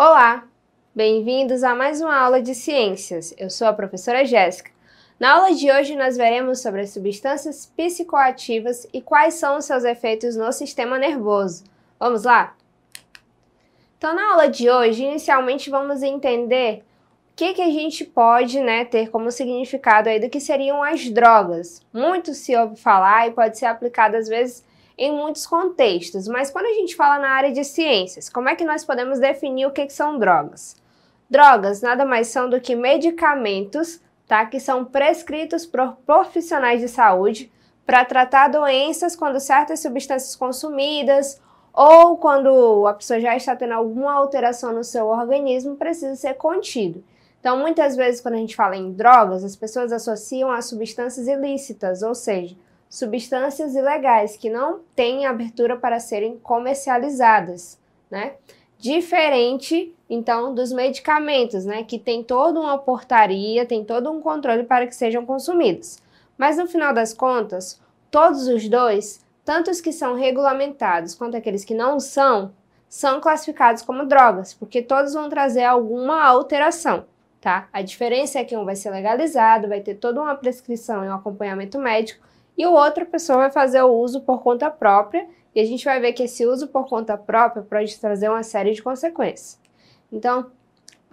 Olá, bem-vindos a mais uma aula de ciências. Eu sou a professora Jéssica. Na aula de hoje nós veremos sobre as substâncias psicoativas e quais são os seus efeitos no sistema nervoso. Vamos lá? Então, na aula de hoje, inicialmente vamos entender o que a gente pode, ter como significado aí do que seriam as drogas. Muito se ouve falar e pode ser aplicado às vezes em muitos contextos, mas quando a gente fala na área de ciências, como é que nós podemos definir o que são drogas? Drogas nada mais são do que medicamentos, que são prescritos por profissionais de saúde para tratar doenças quando certas substâncias consumidas ou quando a pessoa já está tendo alguma alteração no seu organismo, precisa ser contido. Então, muitas vezes, quando a gente fala em drogas, as pessoas associam a substâncias ilícitas, ou seja, substâncias ilegais que não têm abertura para serem comercializadas, Diferente, então, dos medicamentos, que tem toda uma portaria, tem todo um controle para que sejam consumidos. Mas, no final das contas, todos os dois, tanto os que são regulamentados quanto aqueles que não são classificados como drogas, porque todos vão trazer alguma alteração, A diferença é que um vai ser legalizado, vai ter toda uma prescrição e um acompanhamento médico, e o outro a pessoa vai fazer o uso por conta própria, e a gente vai ver que esse uso por conta própria pode trazer uma série de consequências. Então,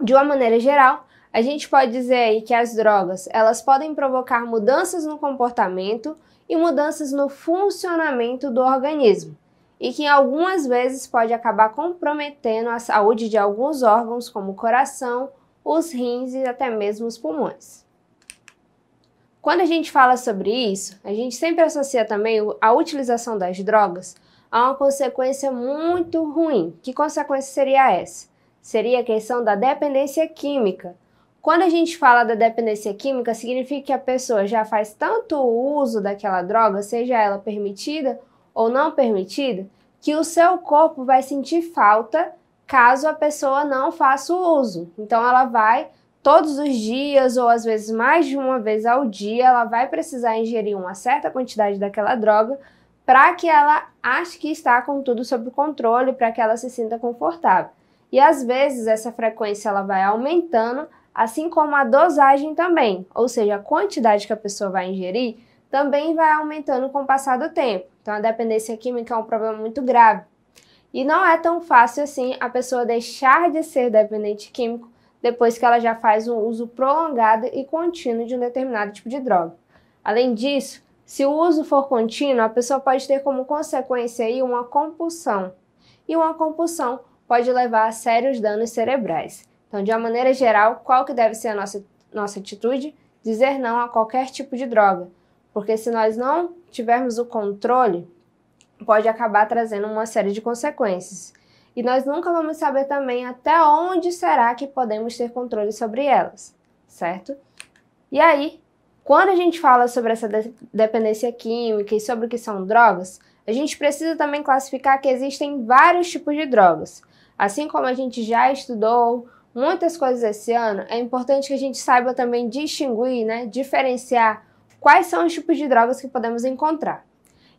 de uma maneira geral, a gente pode dizer aí que as drogas, elas podem provocar mudanças no comportamento e mudanças no funcionamento do organismo, e que algumas vezes pode acabar comprometendo a saúde de alguns órgãos, como o coração, os rins e até mesmo os pulmões. Quando a gente fala sobre isso, a gente sempre associa também a utilização das drogas a uma consequência muito ruim. Que consequência seria essa? Seria a questão da dependência química. Quando a gente fala da dependência química, significa que a pessoa já faz tanto uso daquela droga, seja ela permitida ou não permitida, que o seu corpo vai sentir falta caso a pessoa não faça o uso. Então ela vai todos os dias, ou às vezes mais de uma vez ao dia, ela vai precisar ingerir uma certa quantidade daquela droga para que ela ache que está com tudo sob controle, para que ela se sinta confortável. E às vezes essa frequência ela vai aumentando, assim como a dosagem também, ou seja, a quantidade que a pessoa vai ingerir também vai aumentando com o passar do tempo. Então a dependência química é um problema muito grave. E não é tão fácil assim a pessoa deixar de ser dependente químico depois que ela já faz um uso prolongado e contínuo de um determinado tipo de droga. Além disso, se o uso for contínuo, a pessoa pode ter como consequência aí uma compulsão. E uma compulsão pode levar a sérios danos cerebrais. Então, de uma maneira geral, qual que deve ser a nossa atitude? Dizer não a qualquer tipo de droga. Porque se nós não tivermos o controle, pode acabar trazendo uma série de consequências. E nós nunca vamos saber também até onde será que podemos ter controle sobre elas, certo? E aí, quando a gente fala sobre essa dependência química e sobre o que são drogas, a gente precisa também classificar que existem vários tipos de drogas. Assim como a gente já estudou muitas coisas esse ano, é importante que a gente saiba também distinguir, diferenciar quais são os tipos de drogas que podemos encontrar.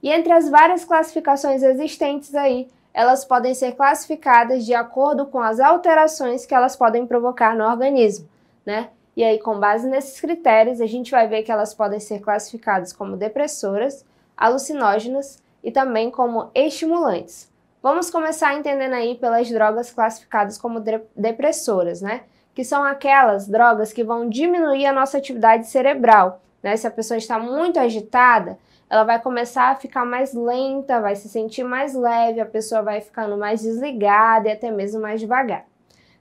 E entre as várias classificações existentes aí, elas podem ser classificadas de acordo com as alterações que elas podem provocar no organismo, E aí, com base nesses critérios, a gente vai ver que elas podem ser classificadas como depressoras, alucinógenas e também como estimulantes. Vamos começar entendendo aí pelas drogas classificadas como depressoras, Que são aquelas drogas que vão diminuir a nossa atividade cerebral, Se a pessoa está muito agitada, ela vai começar a ficar mais lenta, vai se sentir mais leve, a pessoa vai ficando mais desligada e até mesmo mais devagar.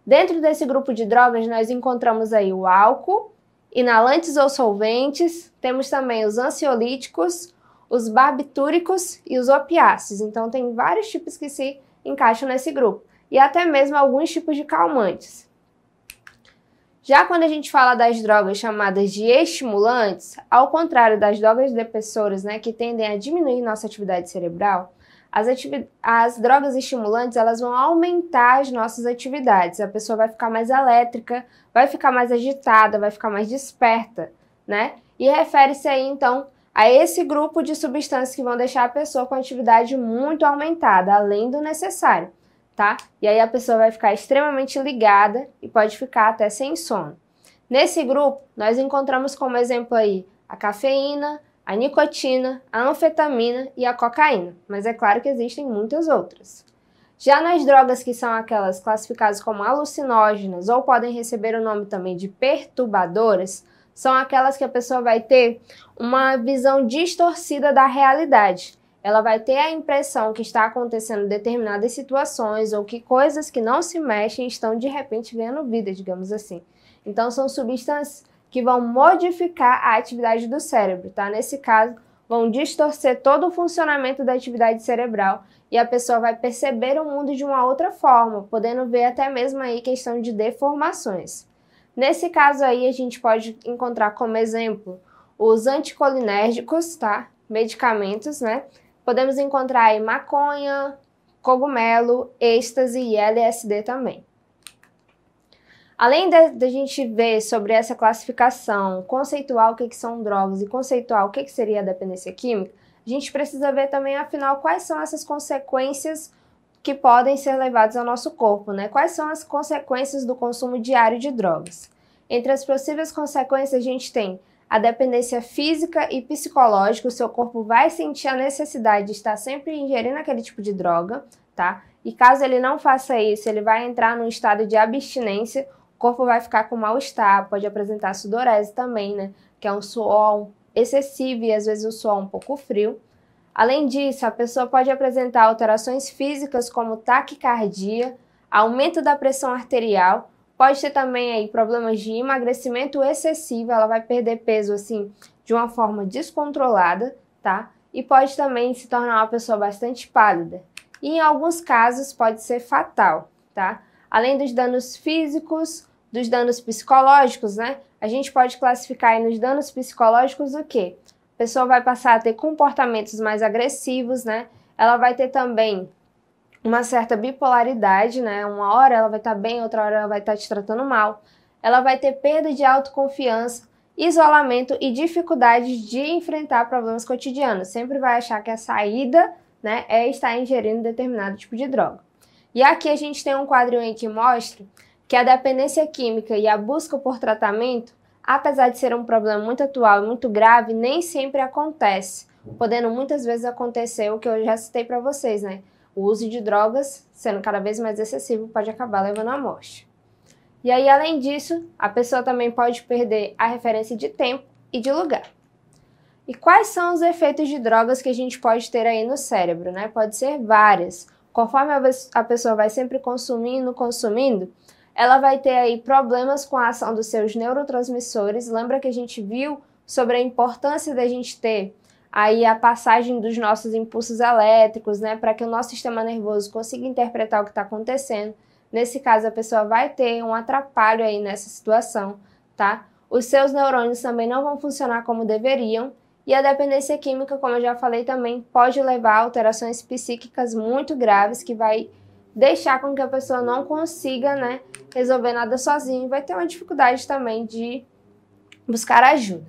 Dentro desse grupo de drogas, nós encontramos aí o álcool, inalantes ou solventes, temos também os ansiolíticos, os barbitúricos e os opiáceos. Então, tem vários tipos que se encaixam nesse grupo, e até mesmo alguns tipos de calmantes. Já quando a gente fala das drogas chamadas de estimulantes, ao contrário das drogas depressoras, que tendem a diminuir nossa atividade cerebral, as drogas estimulantes elas vão aumentar as nossas atividades. A pessoa vai ficar mais elétrica, vai ficar mais agitada, vai ficar mais desperta, E refere-se aí, então, a esse grupo de substâncias que vão deixar a pessoa com a atividade muito aumentada, além do necessário. tá? E aí a pessoa vai ficar extremamente ligada e pode ficar até sem sono. Nesse grupo, nós encontramos como exemplo aí a cafeína, a nicotina, a anfetamina e a cocaína, mas é claro que existem muitas outras. Já nas drogas que são aquelas classificadas como alucinógenas ou podem receber o nome também de perturbadoras, são aquelas que a pessoa vai ter uma visão distorcida da realidade. Ela vai ter a impressão que está acontecendo determinadas situações ou que coisas que não se mexem estão de repente ganhando vida, digamos assim. Então são substâncias que vão modificar a atividade do cérebro, tá? Nesse caso, vão distorcer todo o funcionamento da atividade cerebral e a pessoa vai perceber o mundo de uma outra forma, podendo ver até mesmo aí questão de deformações. Nesse caso aí, a gente pode encontrar como exemplo os anticolinérgicos, tá? Medicamentos, né? Podemos encontrar aí maconha, cogumelo, êxtase e LSD também. Além da gente ver sobre essa classificação, conceituar o que são drogas e conceituar o que seria a dependência química, a gente precisa ver também, afinal, quais são essas consequências que podem ser levadas ao nosso corpo, né? Quais são as consequências do consumo diário de drogas? Entre as possíveis consequências, a gente tem a dependência física e psicológica, o seu corpo vai sentir a necessidade de estar sempre ingerindo aquele tipo de droga, tá? E caso ele não faça isso, ele vai entrar num estado de abstinência, o corpo vai ficar com mal-estar, pode apresentar sudorese também, né? Que é um suor excessivo e às vezes um suor um pouco frio. Além disso, a pessoa pode apresentar alterações físicas como taquicardia, aumento da pressão arterial, pode ter também aí problemas de emagrecimento excessivo, ela vai perder peso assim de uma forma descontrolada, tá? E pode também se tornar uma pessoa bastante pálida. E em alguns casos pode ser fatal, tá? Além dos danos físicos, dos danos psicológicos, né? A gente pode classificar aí nos danos psicológicos o quê? A pessoa vai passar a ter comportamentos mais agressivos, né? Ela vai ter também uma certa bipolaridade, né? Uma hora ela vai estar bem, outra hora ela vai estar te tratando mal. Ela vai ter perda de autoconfiança, isolamento e dificuldade de enfrentar problemas cotidianos. Sempre vai achar que a saída, né, é estar ingerindo determinado tipo de droga. E aqui a gente tem um quadrinho aí que mostra que a dependência química e a busca por tratamento, apesar de ser um problema muito atual e muito grave, nem sempre acontece, podendo muitas vezes acontecer o que eu já citei para vocês, né? O uso de drogas, sendo cada vez mais excessivo, pode acabar levando à morte. E aí, além disso, a pessoa também pode perder a referência de tempo e de lugar. E quais são os efeitos de drogas que a gente pode ter aí no cérebro, né? Pode ser várias. Conforme a pessoa vai sempre consumindo, ela vai ter aí problemas com a ação dos seus neurotransmissores. Lembra que a gente viu sobre a importância da gente ter aí a passagem dos nossos impulsos elétricos, né, para que o nosso sistema nervoso consiga interpretar o que está acontecendo. Nesse caso, a pessoa vai ter um atrapalho aí nessa situação, tá? Os seus neurônios também não vão funcionar como deveriam. E a dependência química, como eu já falei também, pode levar a alterações psíquicas muito graves que vai deixar com que a pessoa não consiga, né, resolver nada sozinha e vai ter uma dificuldade também de buscar ajuda.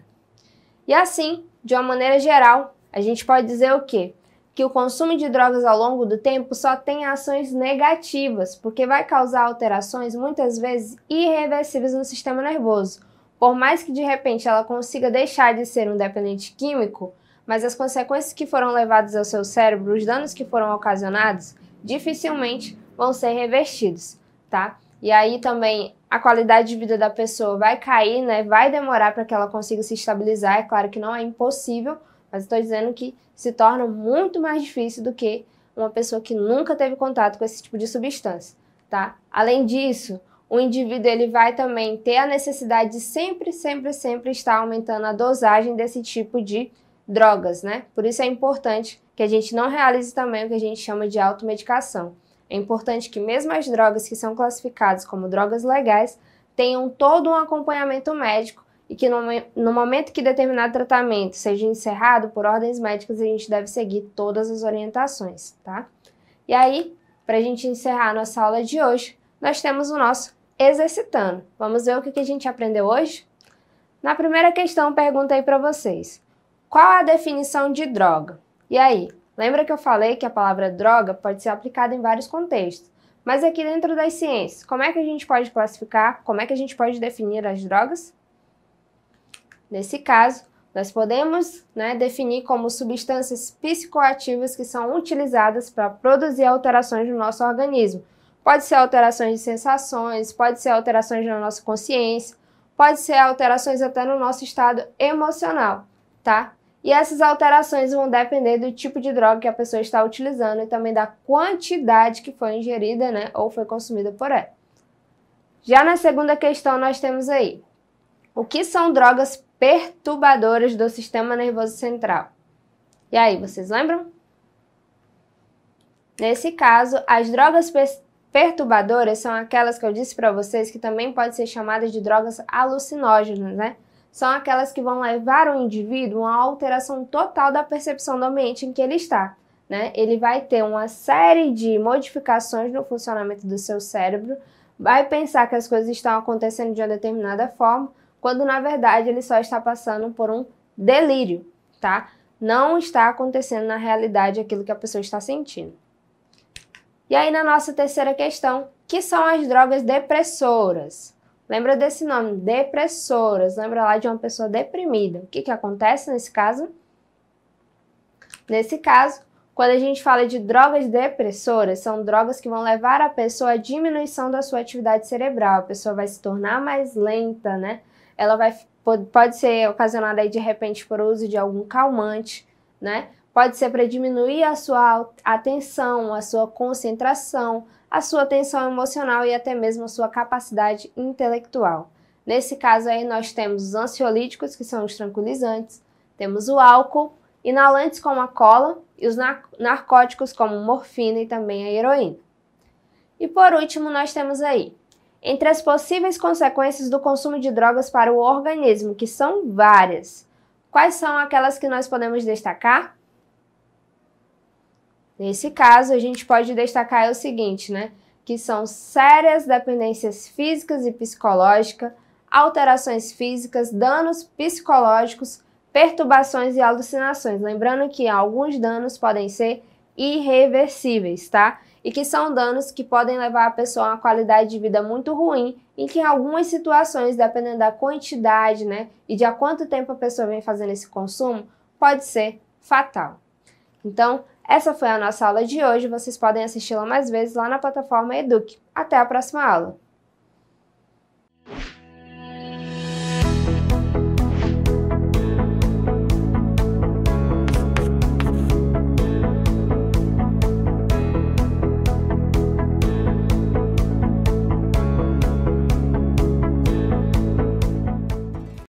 E assim, de uma maneira geral, a gente pode dizer o quê? Que o consumo de drogas ao longo do tempo só tem ações negativas, porque vai causar alterações muitas vezes irreversíveis no sistema nervoso. Por mais que de repente ela consiga deixar de ser um dependente químico, mas as consequências que foram levadas ao seu cérebro, os danos que foram ocasionados, dificilmente vão ser revertidos, tá? E aí também a qualidade de vida da pessoa vai cair, né? Vai demorar para que ela consiga se estabilizar. É claro que não é impossível, mas estou dizendo que se torna muito mais difícil do que uma pessoa que nunca teve contato com esse tipo de substância, tá? Além disso, o indivíduo ele vai também ter a necessidade de sempre estar aumentando a dosagem desse tipo de drogas, né? Por isso é importante que a gente não realize também o que a gente chama de automedicação. É importante que mesmo as drogas que são classificadas como drogas legais tenham todo um acompanhamento médico e que no momento que determinado tratamento seja encerrado por ordens médicas, a gente deve seguir todas as orientações, tá? E aí, para a gente encerrar a nossa aula de hoje, nós temos o nosso exercitando. Vamos ver o que a gente aprendeu hoje? Na primeira questão, pergunta aí para vocês. Qual a definição de droga? E aí, lembra que eu falei que a palavra droga pode ser aplicada em vários contextos, Mas aqui dentro das ciências, como é que a gente pode classificar, como é que a gente pode definir as drogas? Nesse caso, nós podemos, definir como substâncias psicoativas que são utilizadas para produzir alterações no nosso organismo. Pode ser alterações de sensações, pode ser alterações na nossa consciência, pode ser alterações até no nosso estado emocional, tá? E essas alterações vão depender do tipo de droga que a pessoa está utilizando e também da quantidade que foi ingerida, ou foi consumida por ela. Já na segunda questão nós temos aí, o que são drogas perturbadoras do sistema nervoso central? E aí, vocês lembram? Nesse caso, as drogas perturbadoras são aquelas que eu disse para vocês que também podem ser chamadas de drogas alucinógenas, São aquelas que vão levar o indivíduo a uma alteração total da percepção do ambiente em que ele está, Ele vai ter uma série de modificações no funcionamento do seu cérebro, vai pensar que as coisas estão acontecendo de uma determinada forma, quando na verdade ele só está passando por um delírio, tá? Não está acontecendo na realidade aquilo que a pessoa está sentindo. E aí na nossa terceira questão, que são as drogas depressoras? Lembra desse nome, depressoras, lembra lá de uma pessoa deprimida. O que acontece nesse caso? Nesse caso, quando a gente fala de drogas depressoras, são drogas que vão levar a pessoa à diminuição da sua atividade cerebral. A pessoa vai se tornar mais lenta, Ela pode ser ocasionada aí de repente por uso de algum calmante, Pode ser para diminuir a sua atenção, a sua concentração, a sua tensão emocional e até mesmo a sua capacidade intelectual. Nesse caso aí nós temos os ansiolíticos, que são os tranquilizantes, temos o álcool, inalantes como a cola e os narcóticos como morfina e também a heroína. E por último nós temos aí, entre as possíveis consequências do consumo de drogas para o organismo, que são várias, quais são aquelas que nós podemos destacar? Nesse caso, a gente pode destacar o seguinte, que são sérias dependências físicas e psicológicas, alterações físicas, danos psicológicos, perturbações e alucinações. Lembrando que alguns danos podem ser irreversíveis, tá? E que são danos que podem levar a pessoa a uma qualidade de vida muito ruim, em que em algumas situações, dependendo da quantidade, e de há quanto tempo a pessoa vem fazendo esse consumo, pode ser fatal. Então, essa foi a nossa aula de hoje. Vocês podem assisti-la mais vezes lá na plataforma Eduque. Até a próxima aula!